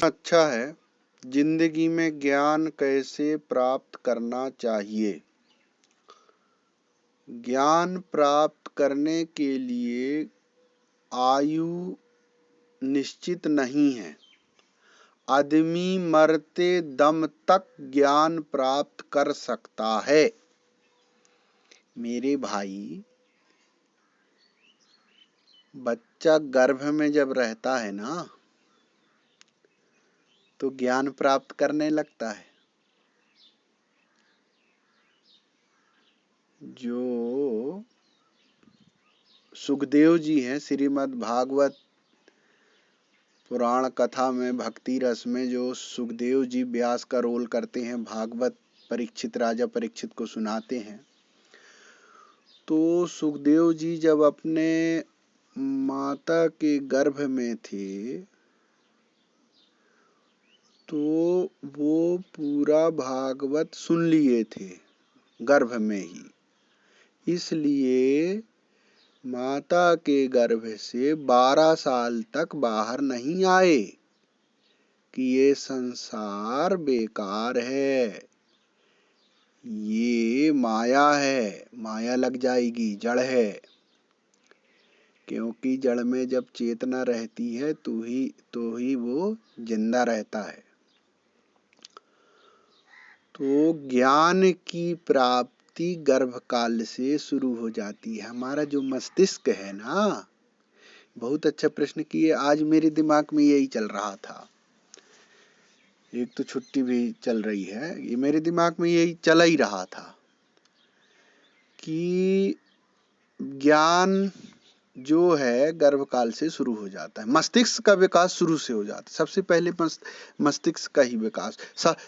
अच्छा है, जिंदगी में ज्ञान कैसे प्राप्त करना चाहिए? ज्ञान प्राप्त करने के लिए आयु निश्चित नहीं है। आदमी मरते दम तक ज्ञान प्राप्त कर सकता है। मेरे भाई, बच्चा गर्भ में जब रहता है ना, तो ज्ञान प्राप्त करने लगता है। जो सुखदेव जी हैं, श्रीमद् भागवत पुराण कथा में भक्ति रस में जो सुखदेव जी व्यास का रोल करते हैं, भागवत परीक्षित राजा परीक्षित को सुनाते हैं। तो सुखदेव जी जब अपने माता के गर्भ में थे, तो वो पूरा भागवत सुन लिए थे गर्भ में ही। इसलिए माता के गर्भ से 12 साल तक बाहर नहीं आए कि ये संसार बेकार है, ये माया है, माया लग जाएगी, जड़ है। क्योंकि जड़ में जब चेतना रहती है तो ही वो जिंदा रहता है। तो ज्ञान की प्राप्ति गर्भकाल से शुरू हो जाती है। हमारा जो मस्तिष्क है ना, बहुत अच्छा प्रश्न किए। आज मेरे दिमाग में यही चल रहा था। एक तो छुट्टी भी चल रही है, ये मेरे दिमाग में यही चला ही रहा था कि ज्ञान जो है गर्भकाल से शुरू हो जाता है। मस्तिष्क का विकास शुरू से हो जाता है। सबसे पहले मस्तिष्क का ही विकास।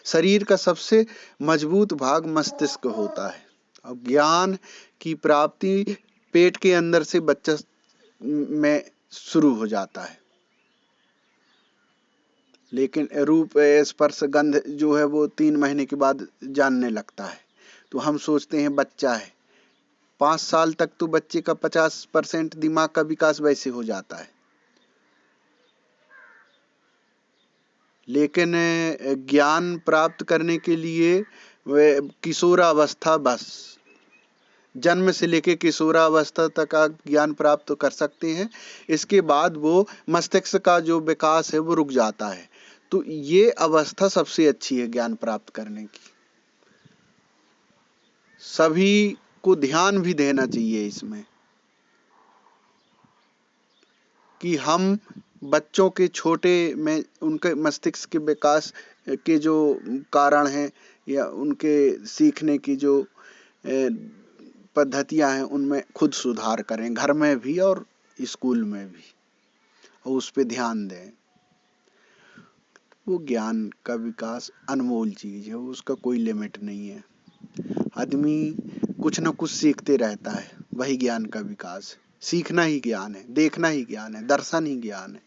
शरीर का सबसे मजबूत भाग मस्तिष्क होता है। और ज्ञान की प्राप्ति पेट के अंदर से बच्चा में शुरू हो जाता है। लेकिन रूप स्पर्श गंध जो है वो 3 महीने के बाद जानने लगता है। तो हम सोचते हैं बच्चा है। 5 साल तक तो बच्चे का 50% दिमाग का विकास वैसे हो जाता है। लेकिन ज्ञान प्राप्त करने के लिए किशोरावस्था, बस जन्म से लेके किशोरावस्था तक का ज्ञान प्राप्त कर सकते हैं। इसके बाद वो मस्तिष्क का जो विकास है वो रुक जाता है। तो ये अवस्था सबसे अच्छी है ज्ञान प्राप्त करने की। सभी को ध्यान भी देना चाहिए इसमें कि हम बच्चों के छोटे में उनके मस्तिष्क के विकास के जो कारण हैं या उनके सीखने की जो पद्धतियां हैं, उनमें खुद सुधार करें, घर में भी और स्कूल में भी, और उस पर ध्यान दें। वो ज्ञान का विकास अनमोल चीज है, उसका कोई लिमिट नहीं है। आदमी कुछ न कुछ सीखते रहता है, वही ज्ञान का विकास। सीखना ही ज्ञान है, देखना ही ज्ञान है, दर्शन ही ज्ञान है।